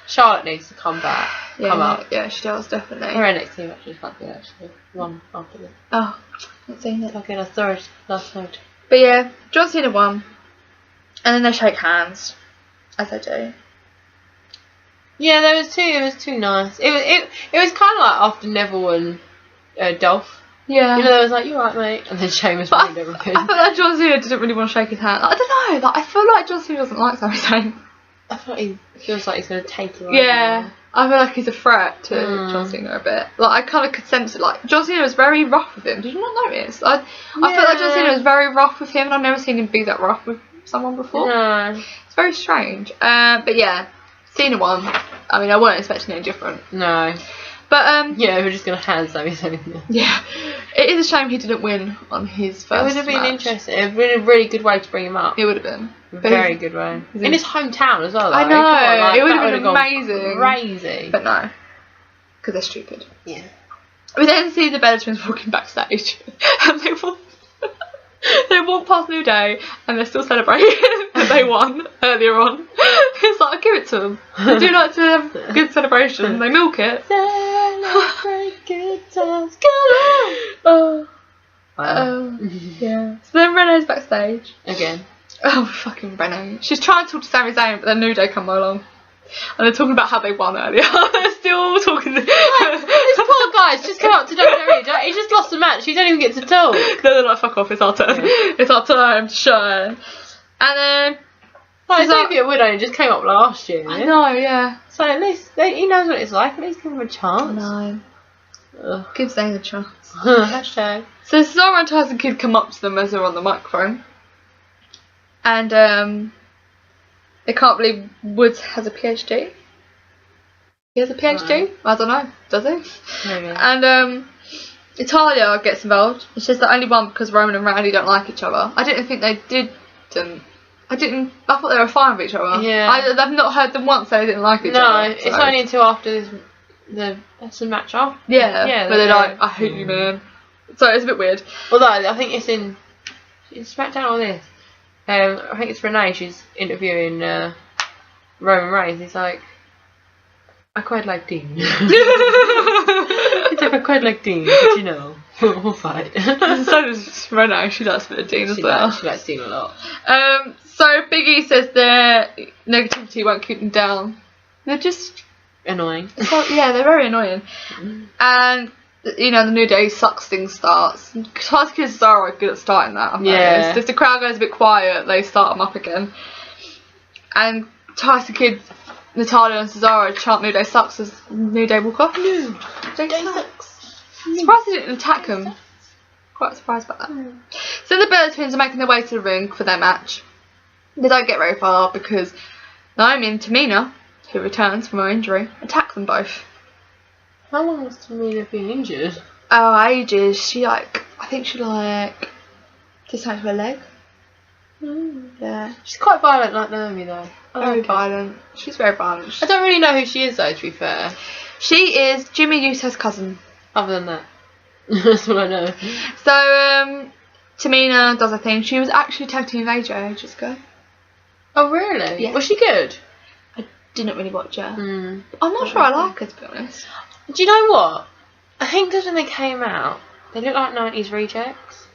Charlotte needs to come back. Yeah, come up. Yeah, she does, definitely. Her NXT match is quite good, actually. One after this. Oh, not seen it. Fucking authority last night. But yeah, John Cena won. And then they shake hands. As they do. Yeah, it was too nice. It was kind of like after Neville and Dolph. Yeah. You know, there was like, you right, mate? And then Sheamus ruined everything. I feel like John Cena didn't really want to shake his hand. I don't know. Like, I feel like John Cena doesn't like Sami Zayn. I feel like he feels like he's going to take it. Yeah. I feel like he's a threat to John Cena a bit. Like, I kind of could sense it. Like, John Cena was very rough with him. Did you not notice? I feel like John Cena was very rough with him, and I've never seen him be that rough with someone before. No. It's very strange. But yeah, Cena won. I mean, I wasn't expecting anything different. No. But yeah, we're just gonna hand Sami Zayn. Yeah, it is a shame he didn't win on his first. It would have been match. interesting. It would have been a really good way to bring him up. It would have been very good way in his hometown as well. Though. I know. Like, it would have been amazing. Crazy, but no, because they're stupid. Yeah. We then see the Bella Twins walking backstage, and they walk past New Day, and they're still celebrating. And they won earlier on. It's like, I give it to them. They do like to have good celebration. They milk it. Celebrate good times. Come on. Yeah. So then Renee's backstage. Again. Oh, fucking Renee. She's trying to talk to Sami Zayn, but then New Day come along. And they're talking about how they won earlier. They're still talking. This poor guy's just come up to WWE. He just lost the match. He don't even get to talk. They're like, fuck off, it's our turn. Yeah. It's our time to shine. And then... Like, Xavier Wood only just came up last year. I know, yeah. So at least he knows what it's like. At least give him a chance. I know. Give Zayn a chance. Hashtag. So Cesaro and Tyson Kidd come up to them as they're on the microphone. And they can't believe Woods has a PhD. He has a PhD? Right. I don't know. Does he? Maybe. And Italia gets involved. It's just the only one because Roman and Randy don't like each other. I didn't think they didn't. I thought they were fine with each other. Yeah. I've not heard them once say they didn't like each other. No, it's only until after the match off. Yeah, but they're like, I hate you, man. So it's a bit weird. Although I think it's in SmackDown or this. I think it's Renee. She's interviewing Roman Reigns. He's like, I quite like Dean. He's like, I quite like Dean, but you know, we'll fight. So does Renee. She likes a bit of Dean as well. She likes Dean a lot. So Big E says their negativity won't keep them down. They're just annoying. Yeah, they're very annoying. And you know, the New Day sucks thing starts. Tyson Kidd and Cesaro are good at starting that. I've noticed. If the crowd goes a bit quiet, they start them up again. And Tyson Kidd, Natalia and Cesaro chant New Day sucks as New Day walk off. New Day sucks. Surprised they didn't attack him. Quite surprised about that. So the Bella Twins are making their way to the ring for their match. They don't get very far because Naomi and Tamina, who returns from her injury, attack them both. How long has Tamina been injured? Oh, ages. I think she dislocated her leg. Yeah. She's quite violent like Naomi though. Very violent. She's very violent. I don't really know who she is though, to be fair. She is Jimmy Uso's cousin. Other than that. That's what I know. So, Tamina does her thing. She was actually tag team AJ ages ago. Oh really? Yeah. Was she good? I didn't really watch her. I'm not sure I like her, to be honest. Do you know what? I think because when they came out, they looked like 90s rejects.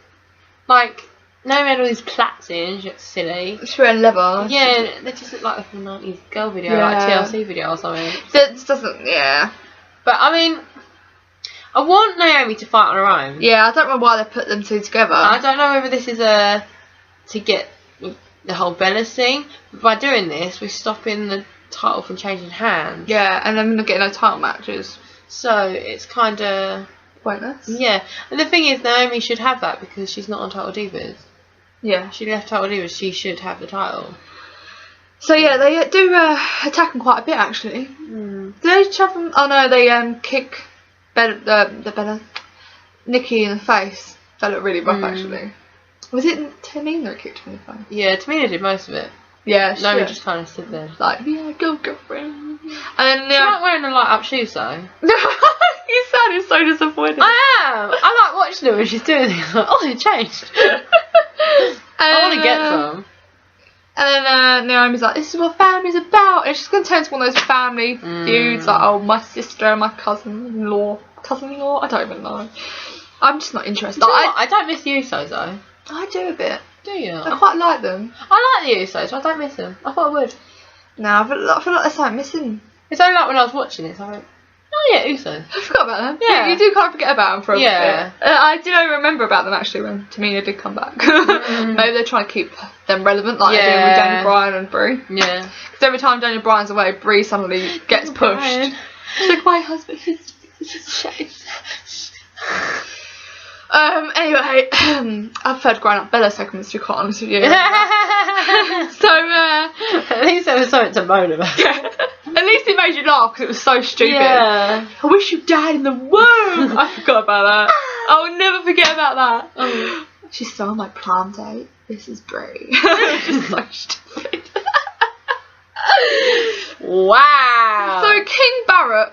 Like, Naomi had all these plaits in, she looked silly. She wearing leather. Yeah, they just look like a 90s girl video, like a TLC video or something. That doesn't, yeah. But, I mean, I want Naomi to fight on her own. Yeah, I don't know why they put them two together. I don't know whether this is to get the whole Bellas thing, but by doing this, we're stopping the title from changing hands. Yeah, and then we're not getting no title matches. So it's kind of pointless. Yeah, and the thing is, Naomi should have that because she's not on Title Divas. Yeah, she left Title Divas. She should have the title. So yeah, they do attack them quite a bit actually. Do they shove them? Oh no, they kick the Nikki in the face. That looked really rough actually. Was it Tamina that kicked her in the face? Yeah, Tamina did most of it. Yeah, Naomi just kind of stood there. Like, yeah, go girlfriend. And then she's not wearing the light up shoes though. You sounded so disappointed. I am. I like watching her when she's doing it. Like, oh, it changed. I want to get some. And then Naomi's like, this is what family's about. And she's going to turn into one of those family feuds. Like, oh, my sister and my cousin-in-law. I don't even know. I'm just not interested. I don't miss the Usos though. I do a bit. Do you? I quite like them. I like the Usos. I don't miss them. I thought I would. No, I feel like there's something missing. It's only like when I was watching it, so I went, oh yeah, Usos. I forgot about them. Yeah. You do kind of forget about them for a bit. I do remember about them actually when Tamina did come back. Maybe they're trying to keep them relevant, like they're doing with Daniel Bryan and Brie. Yeah. Because every time Daniel Bryan's away, Brie suddenly gets pushed. She's like, my husband, he's shit. Anyway, I preferred growing up Bella segments, to be quite honest with you. So, at least there was something to moan about. At least it made you laugh because it was so stupid. Yeah. I wish you died in the womb. I forgot about that. I'll never forget about that. She stole my prom date. This is Brie. Just so stupid. Wow. So King Barrett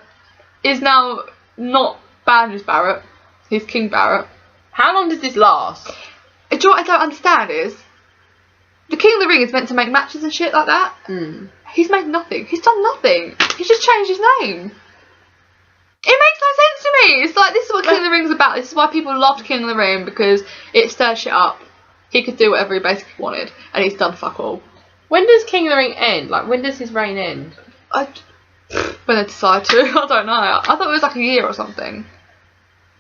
is now not Bandage Barrett. He's King Barrett. How long does this last? Do you know what I don't understand is, the King of the Ring is meant to make matches and shit like that. He's made nothing. He's done nothing. He's just changed his name. It makes no sense to me. It's like, this is what King of the Ring's about. This is why people loved King of the Ring, because it stirs shit up. He could do whatever he basically wanted, and he's done fuck all. When does King of the Ring end? Like, when does his reign end? When they decide to. I don't know. I thought it was like a year or something.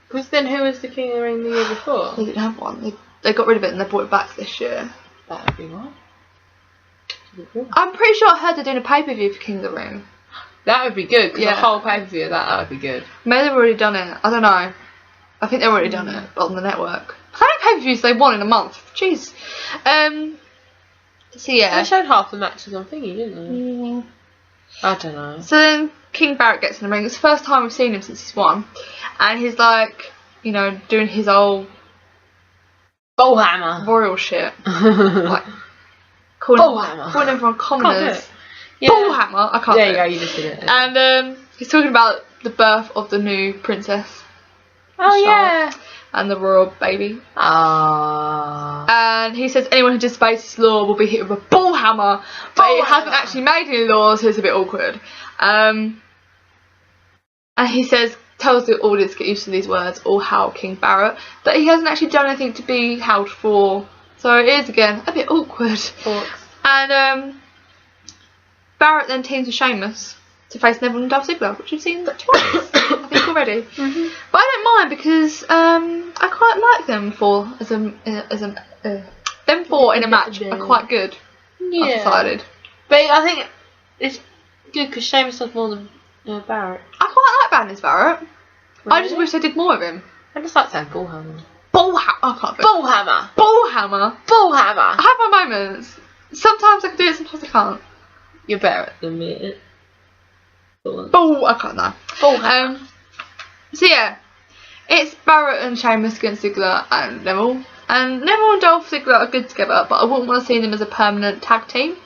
Because then who was the King of the Ring the year before? They didn't have one. They got rid of it and they brought it back this year. That would be what? I'm pretty sure I heard they're doing a pay-per-view for King of the Ring. That would be good, because Yeah. the whole pay-per-view of that would be good. Maybe they've already done it. I don't know. I think they've already done it on the network. How many pay-per-views they won in a month? Jeez. So yeah. They showed half the matches on Thingy, didn't they? I don't know. So then King Barrett gets in the ring. It's the first time we've seen him since he's won. And he's like, you know, doing his old Bullhammer. royal shit. Like, calling everyone commoners. Yeah. Bullhammer. I can't There say you go, it. you just did it. And he's talking about the birth of the new princess. Oh, Charlotte, and the royal baby. Ah. And he says anyone who disobeys this law will be hit with a bull hammer, but he hasn't actually made any laws, so it's a bit awkward. And he says, tells the audience to get used to these words, all hail King Barrett, but he hasn't actually done anything to be held for, so it is again a bit awkward. And Barrett then teams with Sheamus to face Neville and Dolph Ziggler, which we've seen twice, I think, already. Mm-hmm. But I don't mind, because I quite like them four them four in a match are quite good. Yeah. I've decided. But I think it's good because Sheamus does more than Barrett. I quite like Bandits Barrett. Really? I just wish they did more of him. I just like saying Bullhammer. I can't do it. Bullhammer. Bullhammer. Bullhammer. I have my moments. Sometimes I can do it, sometimes I can't. You're better than me. I can't know. Bullhammer. So yeah, it's Barrett and Sheamus against Ziggler and Neville. And Neville and Dolph Ziggler are good together, but I wouldn't want to see them as a permanent tag team.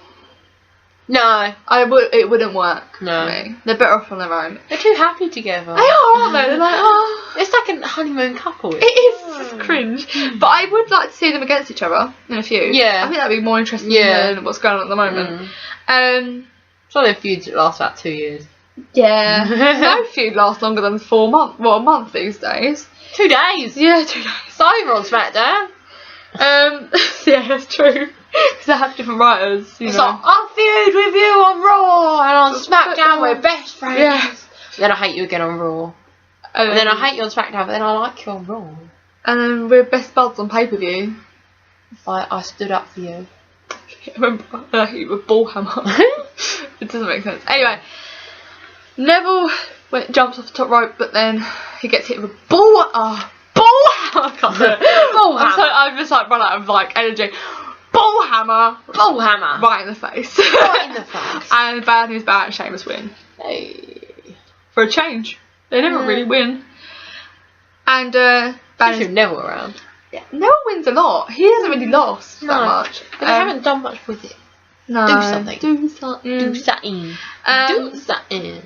No. It wouldn't work for me. They're better off on their own. They're too happy together. They are, aren't they? They're like, oh. It's like a honeymoon couple. It is cringe. But I would like to see them against each other in a feud. Yeah. I think that'd be more interesting than what's going on at the moment. Some of their feuds last about 2 years. Yeah. No feud lasts longer than 4 months. Well, a month these days. 2 days. Yeah, 2 days. It's over on SmackDown. Yeah, that's true. Because they have different writers. It's like, I'll feud with you on Raw and on SmackDown we're best friends. Yeah. Then I hate you again on Raw. And then I hate you on SmackDown, but then I like you on Raw. And then we're best buds on pay-per-view. I stood up for you. I remember I hit you with Bullhammer. It doesn't make sense. Anyway, Neville jumps off the top rope, but then he gets hit with Bullhammer. I can't do it. Bullhammer. I've just like run out of like energy. Bullhammer. Bullhammer. Right in the face. Right in the face. And bad news Barrett and Sheamus win. Hey. For a change. They never really win. And Especially with Neville around. Yeah, Neville wins a lot. He hasn't really lost that much. But they haven't done much with it. No. Do something. Do something. Do something. Do something.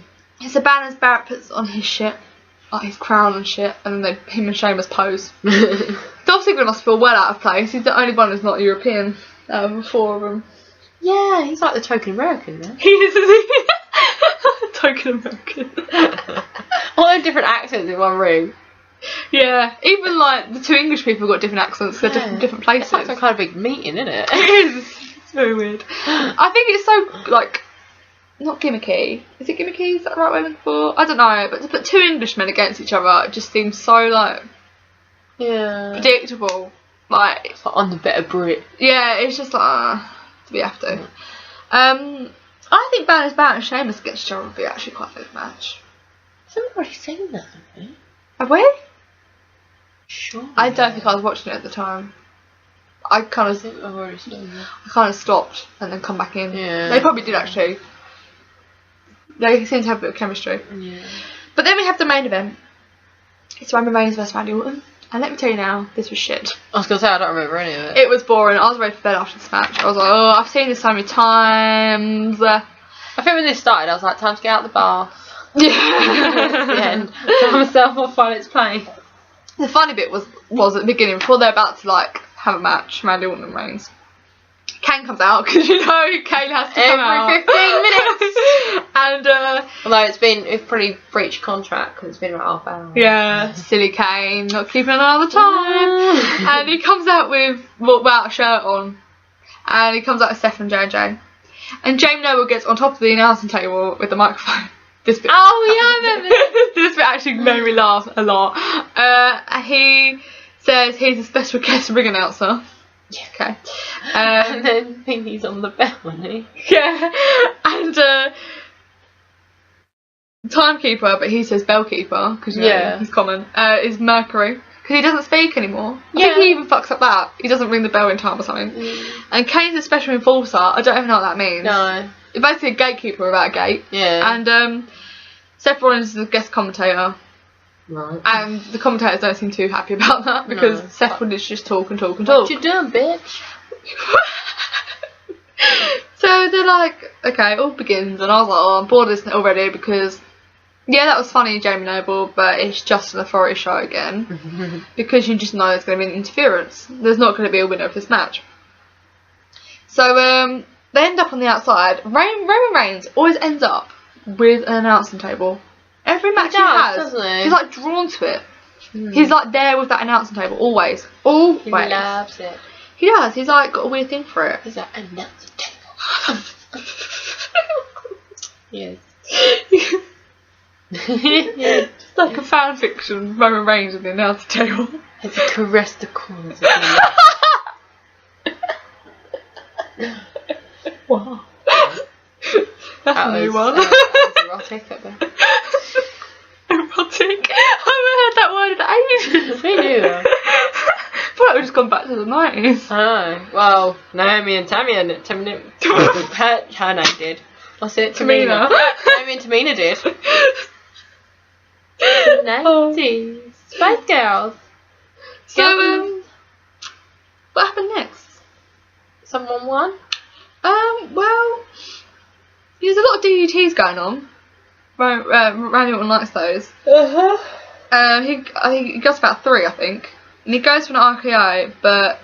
So banners Barrett puts on his shit, like his crown and shit, and then him and Sheamus pose. Dolph Ziggler must feel well out of place. He's the only one who's not European out of the 4 of them. Yeah, he's like the token American, man. He is, isn't he? Token American. All them different accents in one room. Yeah, even like the 2 English people got different accents because they're different places. It's like some kind of big meeting, isn't it? It is. It's very weird. I think it's so like not gimmicky. Is it gimmicky? Is that the right way I'm looking for? I don't know. But to put 2 Englishmen against each other, it just seems so like predictable. Like it's like on the better Brit. Yeah, it's just like do we have to? I think Barrett and Sheamus against each other would be actually quite a good match. I've already seen that, haven't we? Have we? Sure. I don't think I was watching it at the time. I kind of I've already seen that. I kind of stopped and then come back in. Yeah. They probably did actually. They seem to have a bit of chemistry. Yeah. But then we have the main event. It's Roman Reigns versus Randy Orton. And let me tell you now, this was shit. I was going to say, I don't remember any of it. It was boring. I was ready for bed after this match. I was like, oh, I've seen this so many times. I think when this started, I was like, time to get out the bath. Yeah. The end. Tell myself what fun it's playing. The funny bit was at the beginning, before they're about to like have a match, Randy Orton and Reigns Kane comes out because Kane has to come out every 15 minutes. And although it's pretty breached contract because it's been about half hour. yeah, silly Kane, not keeping an eye on the time. And he comes out without a shirt on, and he comes out with Seth and JJ. And Jamie Noble gets on top of the announcing table with the microphone. This bit. Oh yeah, I remember. This bit actually made me laugh a lot. He says he's a special guest ring announcer. Yeah. Okay. And then he's on the bell, isn't he? Yeah. And timekeeper, but he says bellkeeper because he's common. Is Mercury because he doesn't speak anymore. I think he even fucks up that. He doesn't ring the bell in time or something. And Kane's a special enforcer. I don't even know what that means. No. It's basically a gatekeeper without a gate. Yeah. And Seth Rollins is the guest commentator. Right. And the commentators don't seem too happy about that because Seth Rollins just talk and talk and talk. What you doing, bitch? So they're like, okay, all begins, and I was like, oh, I'm bored of this already because, yeah, that was funny, Jamie Noble, but it's just an authority show again because you just know there's going to be an interference. There's not going to be a winner of this match. So they end up on the outside. Roman Reigns always ends up with an announcing table. Every match he has, he's like drawn to it. He's like there with that announcing table always. Always. He loves it. He does. He's like got a weird thing for it. He's like announcing table. Yes. Yeah. It's like a fan fiction. Roman Reigns with the announcing table. It's a caress the corners. Wow. That's a new one. That was erotic, I bet. Erotic? I haven't heard that word in ages. Me neither. I thought we'd just gone back to the 90s. I know. Well, Naomi and Tamina her name did. What's it? Tamina. Naomi and Tamina did. 90s. Spice Girls. So, what happened next? Someone won? Well, there's a lot of DDTs going on. Randy Orton likes those. I think he goes about 3, I think. And he goes for an RKO, but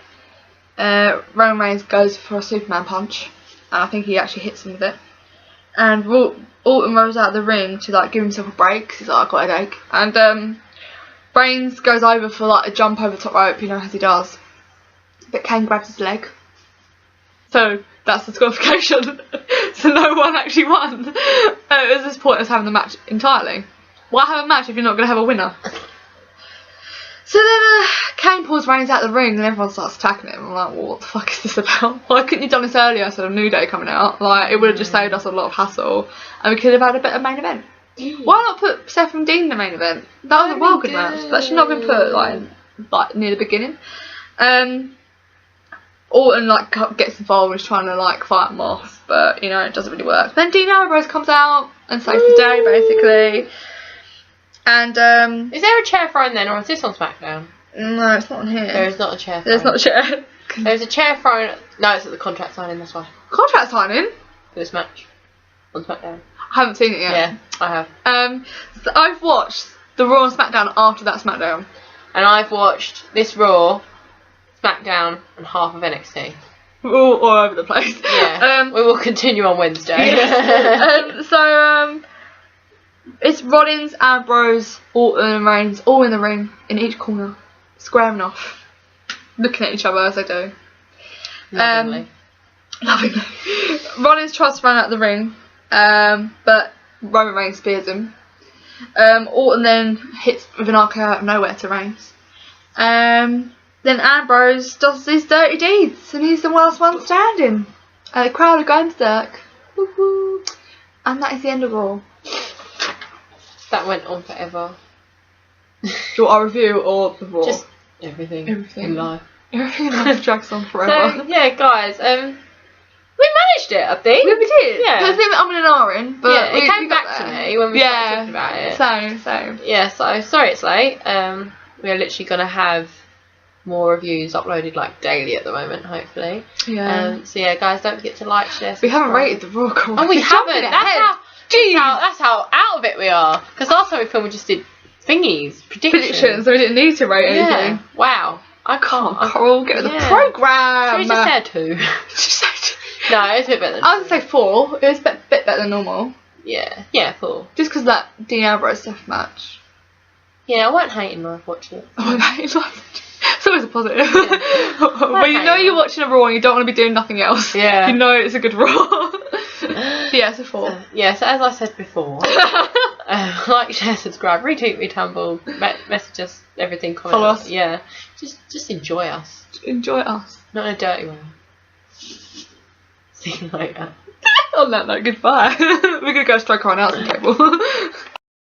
Roman Reigns goes for a Superman punch. And I think he actually hits him with it. And Orton rolls out of the ring to like give himself a break because he's like, I've got a headache. And Reigns goes over for like a jump over the top rope, as he does. But Kane grabs his leg. So that's the disqualification. So no one actually won. It was this pointless having the match entirely. Why have a match if you're not going to have a winner? So then Kane pulls Reigns out of the ring and everyone starts attacking him. I'm like, well, what the fuck is this about? Why couldn't you have done this earlier instead of New Day coming out? Like, it would have just saved us a lot of hassle and we could have had a better main event. Why not put Seth and Dean in the main event? That was a well good match. That should not have been put like near the beginning. Orton gets involved and is trying to fight him off, but it doesn't really work. Then Dean Ambrose comes out and saves the day basically. And is there a chair thrown then, or is this on SmackDown? No, it's not on here. There is not a chair. There's not a chair. There's a chair thrown. No, it's at the contract signing. That's why. Contract signing For this match on SmackDown. I haven't seen it yet. Yeah, I have. So I've watched the Raw and SmackDown after that SmackDown, and I've watched this Raw, SmackDown, and half of NXT. We're all over the place. Yeah. We will continue on Wednesday. So it's Rollins, Ambrose, Orton, and Reigns all in the ring in each corner, squaring off, looking at each other as they do. Lovingly. Rollins tries to run out of the ring, but Roman Reigns spears him. Orton then hits with an RKO out of nowhere to Reigns. Then Ambrose does his dirty deeds, and he's the last one standing. The crowd are going berserk. Woo-hoo. And that is the end of Raw. That went on forever. Do you want our review or the Raw? Just everything in life. Everything in life drags on forever. So, yeah, guys, we managed it, I think. We did. Yeah. There's a bit of an R in, but yeah, it came we got back to there. me when we started talking about it. Same. Yeah, so sorry it's late. We are literally going to have more reviews uploaded daily at the moment, hopefully. Yeah. So yeah, guys, don't forget to like, share, subscribe. We haven't rated the Raw. Oh, we haven't. That's how out of it we are. Because last time we filmed, we just did predictions. So we didn't need to rate anything. Wow. I can't. Carl, get with the programme. Should we just say 2? Just say No, it's a bit better than I would say 4. It was a bit better than normal. Yeah, 4. Just because that Dean Ambrose death match. Yeah, I wasn't hating when I watched it. It's always a positive. When you know you're watching a Raw and you don't want to be doing nothing else. Yeah. You know it's a good Raw. Yeah, so 4. So as I said before, like, share, subscribe, retweet, retumble, message us, everything, comment. Follow us. Yeah. Just enjoy us. Enjoy us. Not in a dirty way. See you later. On that note, goodbye. We're going to go strike our announcing table.